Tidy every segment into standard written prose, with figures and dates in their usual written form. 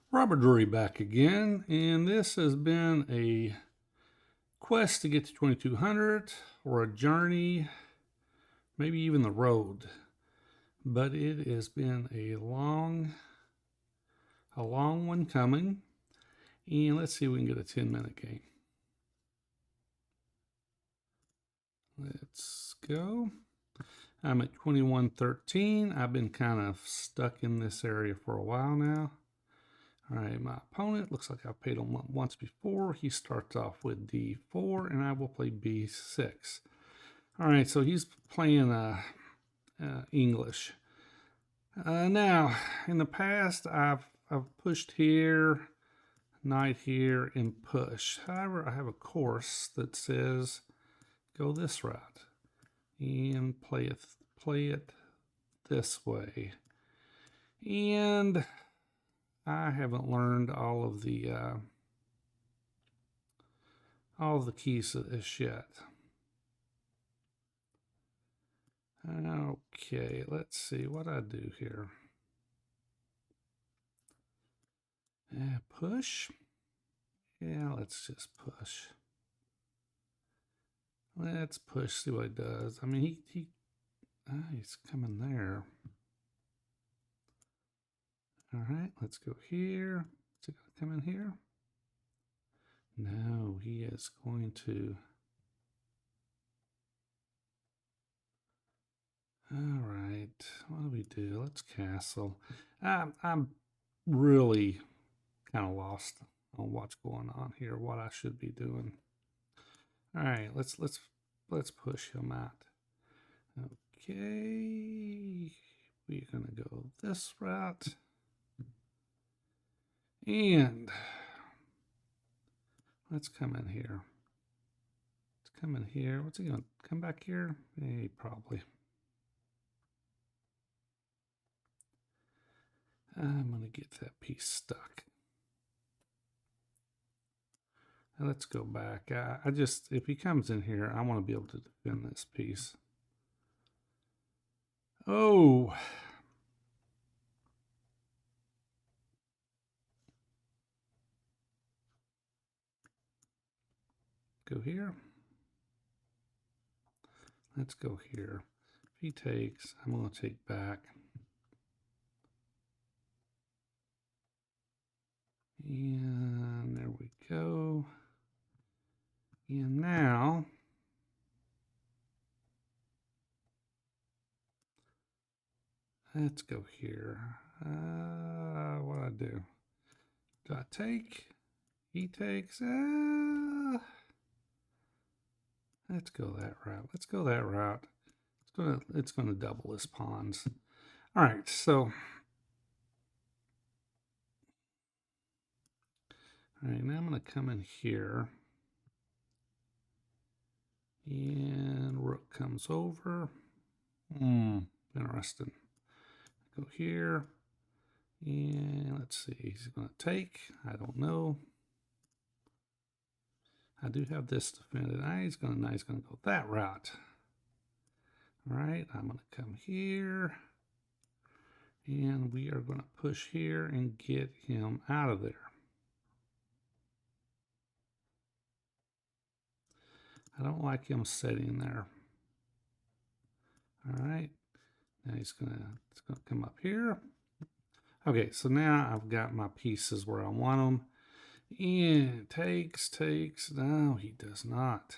Robert Drury back again, and this has been a quest to get to 2200 or a journey, maybe even the road. But it has been a long one coming. And let's see if we can get a 10-minute game. Let's go. I'm at 2113. I've been kind of stuck in this area for a while now. All right, my opponent looks like I've played him once before. He starts off with D4, and I will play B6. All right, so he's playing English. Now, in the past, I've pushed here, knight here, and push. However, I have a course that says go this route and play it this way. And I haven't learned all of the keys to this yet. Okay, let's see what I do here. Push. Yeah, let's just push. Let's push, see what he does. I mean, he's coming there. All right, let's go here. Is he going to come in here? No, he is going to. All right, what do we do? Let's castle. I'm really kind of lost on what's going on here, what I should be doing. All right, let's push him out. Okay, we're gonna go this route, and let's come in here. Let's come in here. What's he gonna come back here? Hey, probably. I'm gonna get that piece stuck. Now let's go back. I just, if he comes in here, I want to be able to defend this piece. Oh. Go here. Let's go here. If he takes, I'm going to take back. And there we go. And now, let's go here. What do I do? Do I take? He takes. Let's go that route. Let's go that route. It's gonna double his pawns. All right, so. All right, now I'm gonna come in here. And rook comes over. Interesting. Go here. And let's see, he's going to take. I don't know. I do have this defended. He's going to go that route. All right, I'm going to come here. And we are going to push here and get him out of there. I don't like him sitting there. All right, now he's going to come up here. Okay, so now I've got my pieces where I want them. And takes. No, he does not.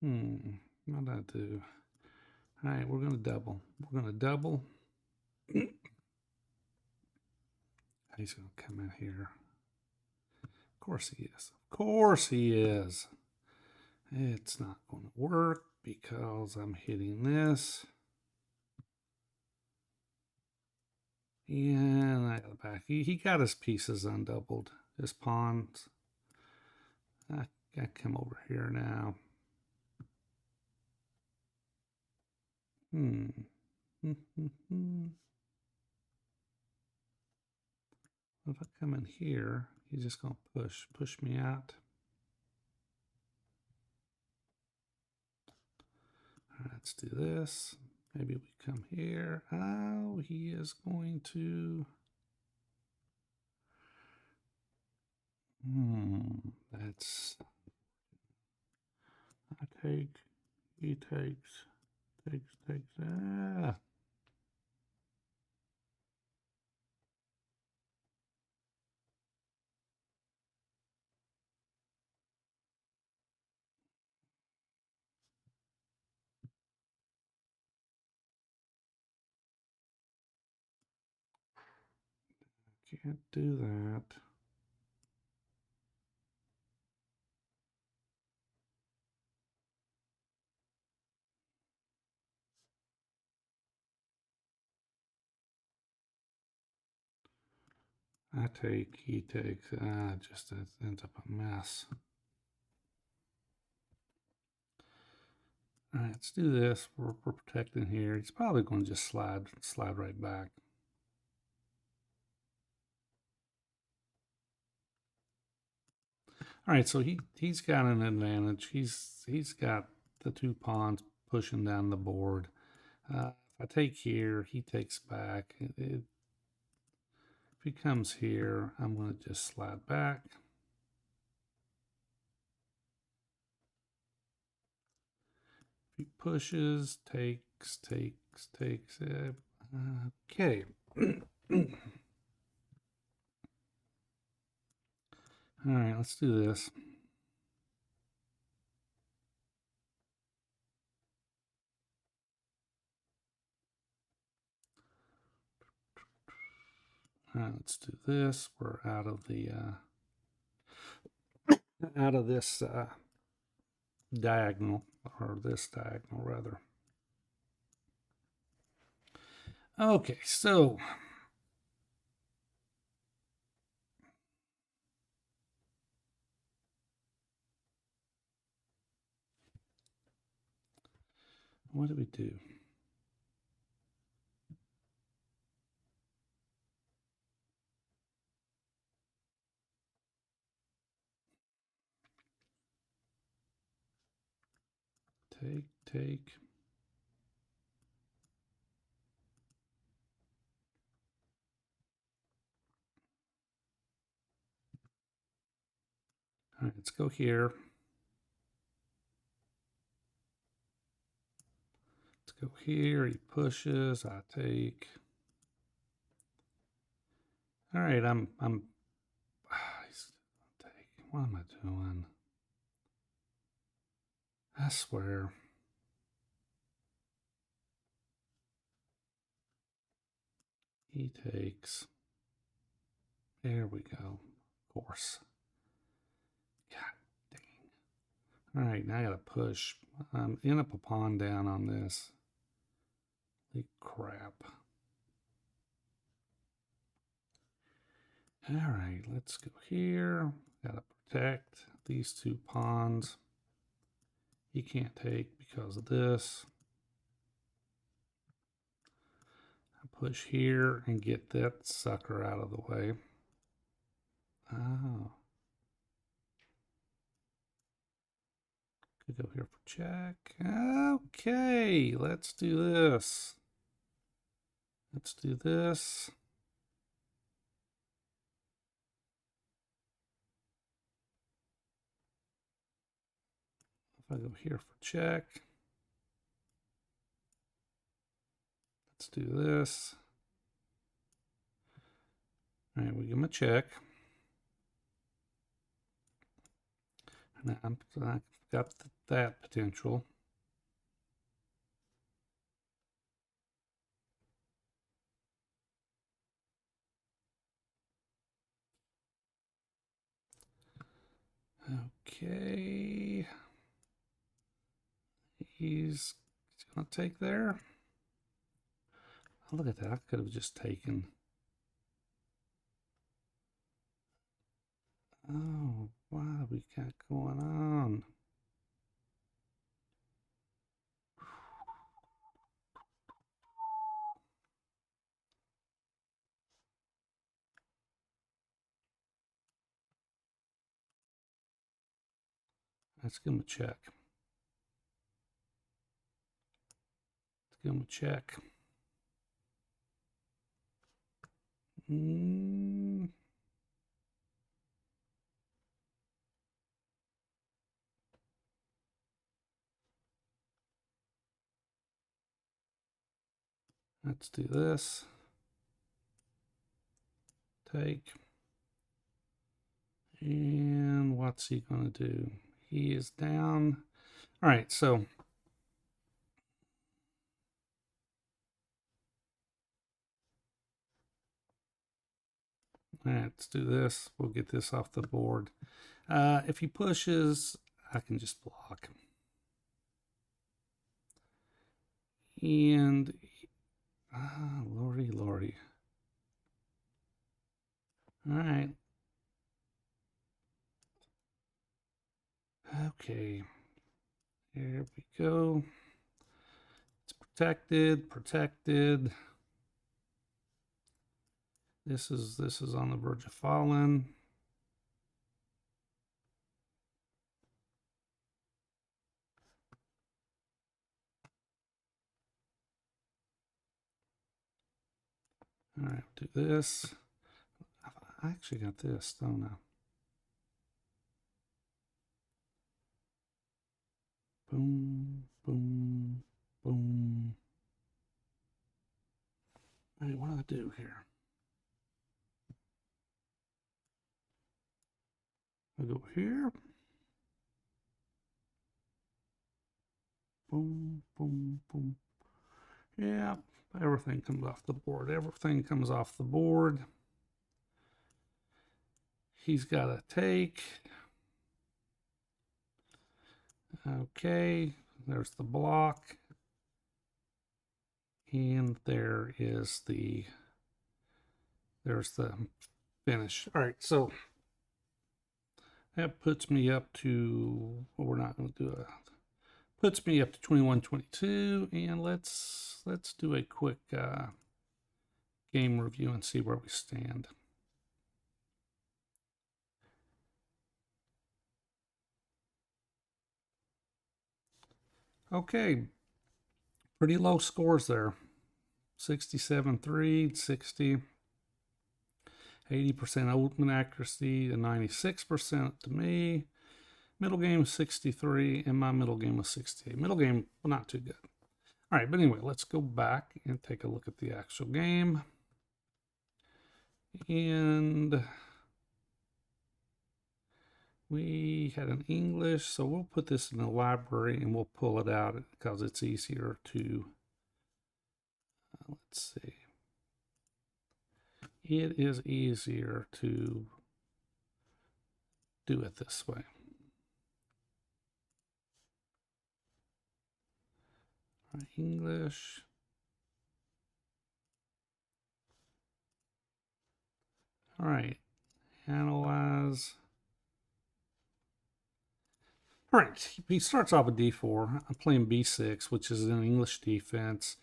What did I do? All right, we're going to double. We're going to double. He's going to come in here. Of course he is. Of course he is. It's not going to work because I'm hitting this. And I got back. He got his pieces undoubled. His pawns. I come over here now. If I come in here, he's just going to push me out. right, let's do this. Maybe we come here. Oh, he is going to... That's... I take, he takes, takes. Ah. Can't do that. I take, he takes. Just it ends up a mess. All right, let's do this. We're protecting here. He's probably going to just slide right back. All right, so he's got an advantage. He's got the two pawns pushing down the board. If I take here, he takes back. If he comes here, I'm going to just slide back. If he pushes, takes. Okay. All right, let's do this. All right, let's do this. We're out of the this diagonal, or this diagonal rather. Okay, so what do we do? Take. All right, let's go here. Let's go here. He pushes. I take. All right, I'm. Take. What am I doing? I swear. He takes. There we go. Of course. God dang. All right, now I got to push. End up a pawn down on this. Holy crap. All right, let's go here. Got to protect these two pawns. He can't take because of this. I push here and get that sucker out of the way. Oh. Could go here for check. Okay, let's do this. Let's do this. If I go here for check. Let's do this. All right, we give him a check. And I've got that potential. Okay. He's going to take there. Oh, look at that. I could have just taken. Oh, what have we got going on? Let's give him a check. Give him a check. Let's do this. Take. And what's he going to do? He is down. All right, so all right, let's do this. We'll get this off the board. If he pushes, I can just block. And lordy, lordy. All right. Okay. Here we go. It's protected, protected. This is on the verge of falling. All right, do this. I actually got this, don't I? Boom, boom, boom. All right, what do I do here? I go here. Boom, boom, boom. Yeah, everything comes off the board. Everything comes off the board. He's got to take. Okay, there's the block. And there's the finish. All right, so that puts me up to, well, we're not going to do a, puts me up to 21-22, and let's do a quick game review and see where we stand. Okay, pretty low scores there. 67-3, 60, 80% open accuracy, and 96% to me. Middle game 63, and my middle game was 68. Middle game, well, not too good. All right, but anyway, let's go back and take a look at the actual game. And we had an English, so we'll put this in the library and we'll pull it out because it's easier to, let's see. It is easier to do it this way. All right, English. All right, analyze. All right, he starts off with D4. I'm playing B6, which is an English defense.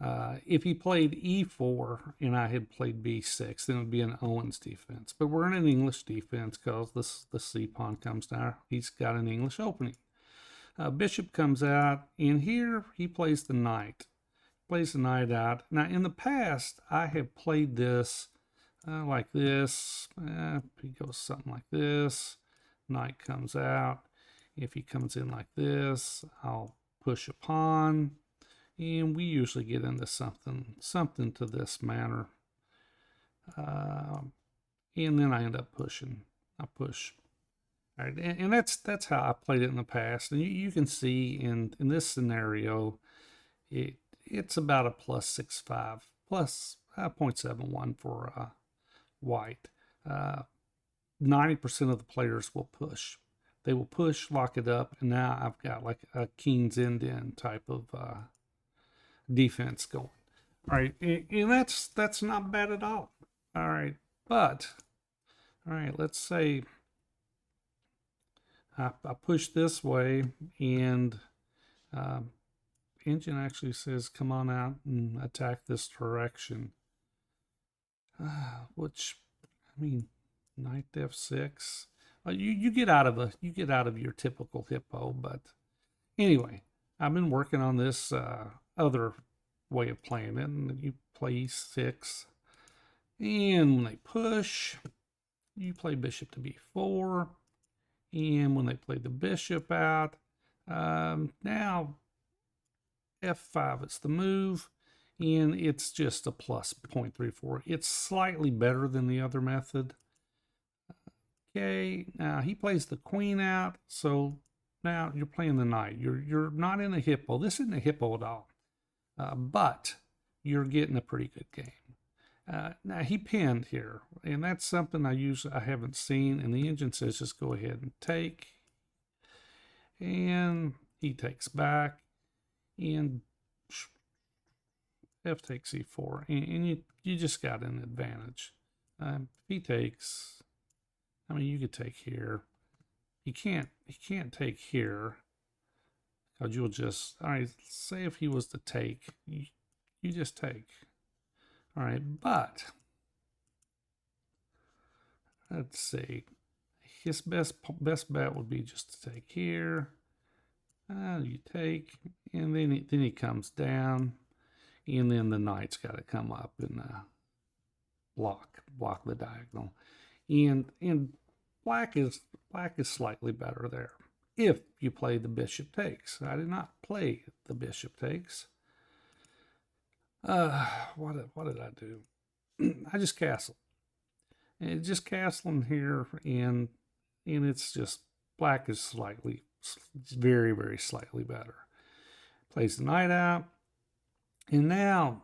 If he played E4 and I had played B6, then it would be an Owens defense. But we're in an English defense because the C pawn comes down. He's got an English opening. Bishop comes out, and here he plays the knight. Plays the knight out. Now, in the past, I have played this like this. He goes something like this. Knight comes out. If he comes in like this, I'll push a pawn. And we usually get into something to this manner. And then I end up pushing. I push. All right, and that's how I played it in the past. And you can see in this scenario, it's about a plus 6.5, plus 0.71 for white. 90% of the players will push. They will push, lock it up, and now I've got like a king's end type of defense going. All right, and that's not bad at all. All right, but all right, let's say I push this way, and engine actually says come on out and attack this direction, which, I mean, knight f6. You get out of your typical Hippo, but anyway, I've been working on this other way of playing it. And you play e6. And when they push, you play bishop to b4. And when they play the bishop out, now f5 is the move. And it's just a plus 0.34. It's slightly better than the other method. Okay, now he plays the queen out, so now you're playing the knight. You're not in a hippo. This isn't a hippo at all, but you're getting a pretty good game. Now he pinned here, and that's something I haven't seen. And the engine says just go ahead and take, and he takes back, and f takes e4, and you just got an advantage. If he takes. I mean, you could take here. You can't take here because you'll just, all right, say if he was to take, you just take. All right, but let's see. His best bet would be just to take here. You take, and then he comes down, and then the knight's got to come up and block the diagonal. And black is slightly better there if you play the bishop takes. I did not play the bishop takes. What did I do? I just castled. And just castling here, and it's just black is very, very slightly better. Plays the knight out, and now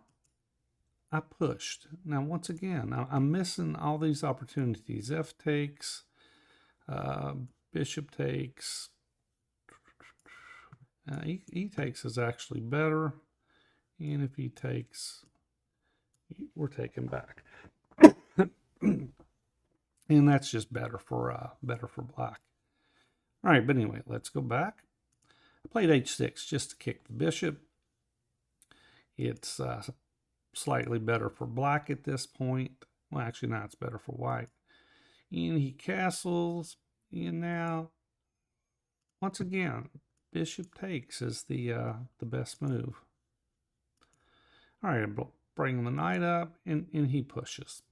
I pushed. Now, once again, I'm missing all these opportunities. F takes, bishop takes. E takes is actually better. And if he takes, we're taking back. And that's just better for black. All right, but anyway, let's go back. I played h6 just to kick the bishop. It's slightly better for black at this point. Well, actually, now it's better for white. And he castles, and now, once again, bishop takes is the best move. All right, bring the knight up, and he pushes.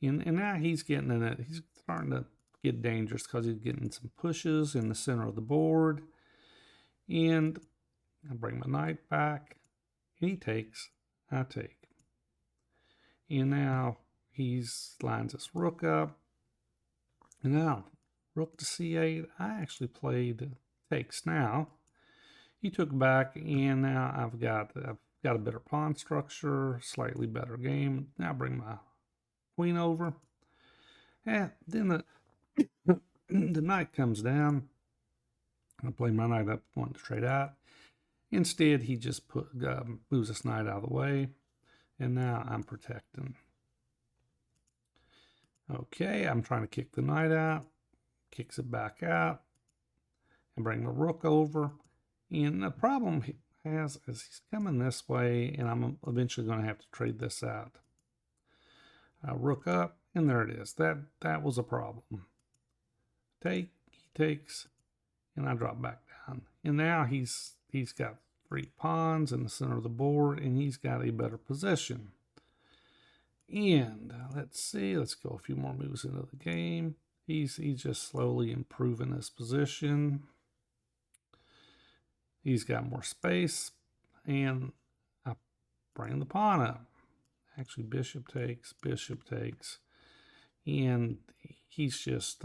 And now he's getting in it. He's starting to get dangerous because he's getting some pushes in the center of the board. And I bring my knight back. He takes, I take. And now he's lines his rook up. And now, rook to c8. I actually played takes now. He took back, and now I've got a better pawn structure, slightly better game. Now bring my queen over. And then the knight comes down. I play my knight up, one straight out. Instead, he just moves this knight out of the way. And now I'm protecting. Okay, I'm trying to kick the knight out. Kicks it back out. And bring the rook over. And the problem he has is he's coming this way, and I'm eventually going to have to trade this out. Rook up, and there it is. That was a problem. Take, he takes, and I drop back down. And now he's got 3 pawns in the center of the board, and he's got a better position. And let's see, let's go a few more moves into the game. He's just slowly improving his position. He's got more space, and I bring the pawn up. Actually, bishop takes, and he's just,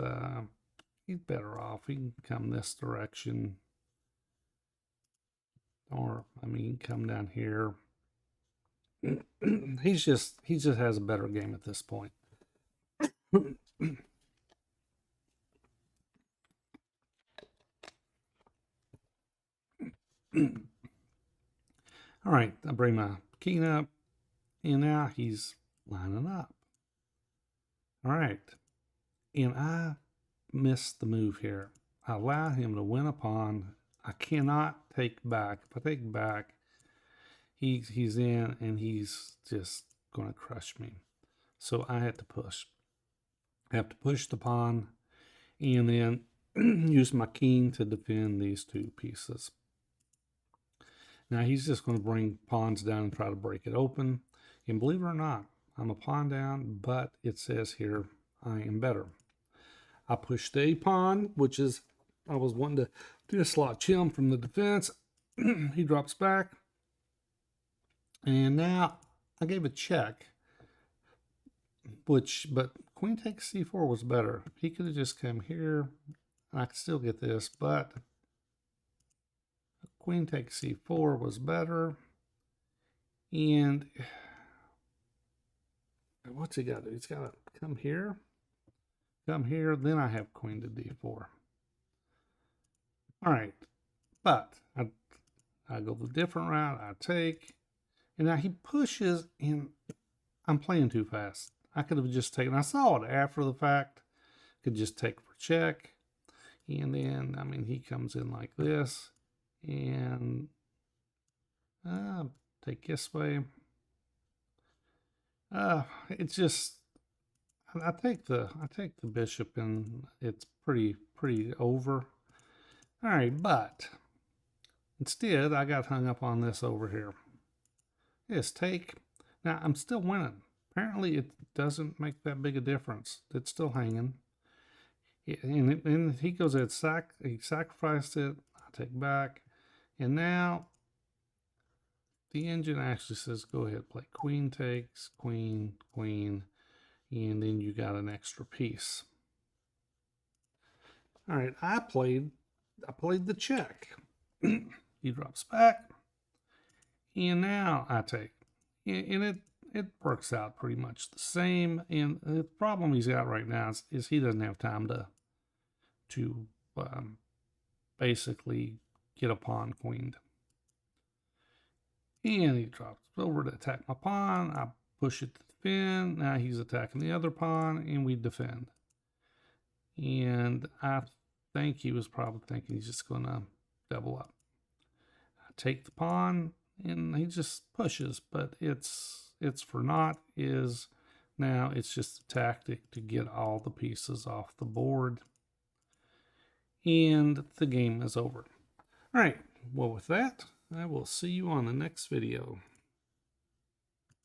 he's better off. He can come this direction, or, I mean, he can come down here. he just has a better game at this point. All right, I bring my king up, and now he's lining up. All right, and I missed the move here. I allow him to win a pawn. I cannot take back. If I take back, he's in, and he's just going to crush me. So I have to push. I have to push the pawn, and then use my king to defend these 2 pieces. Now he's just going to bring pawns down and try to break it open. And believe it or not, I'm a pawn down, but it says here I am better. I pushed a pawn, which is, I was wanting to dislodge him from the defense. He drops back. And now I gave a check, but queen takes c4 was better. He could have just come here. I could still get this, but queen takes c4 was better. And what's he got to do? He's got to come here. Come here, then I have queen to d4. All right, but I go the different route. I take, and now he pushes, and I'm playing too fast. I could have just taken, I saw it after the fact, could just take for check. And then, I mean, he comes in like this, and take this way. It's just, I take the bishop, and it's pretty over. All right, but instead I got hung up on this over here. Yes, take. Now I'm still winning. Apparently it doesn't make that big a difference. It's still hanging. And he goes at he sacrificed it. I take back, and now the engine actually says go ahead, play queen takes, queen, queen, and then you got an extra piece. All right, I played the check. He drops back, and now I take, and it works out pretty much the same. And the problem he's got right now is he doesn't have time to basically get a pawn queened. And he drops over to attack my pawn. I push it to defend. Now he's attacking the other pawn, and we defend. And I think he was probably thinking he's just going to double up. I take the pawn, and he just pushes, but it's for naught. Now it's just a tactic to get all the pieces off the board, and the game is over. All right, well, with that, I will see you on the next video.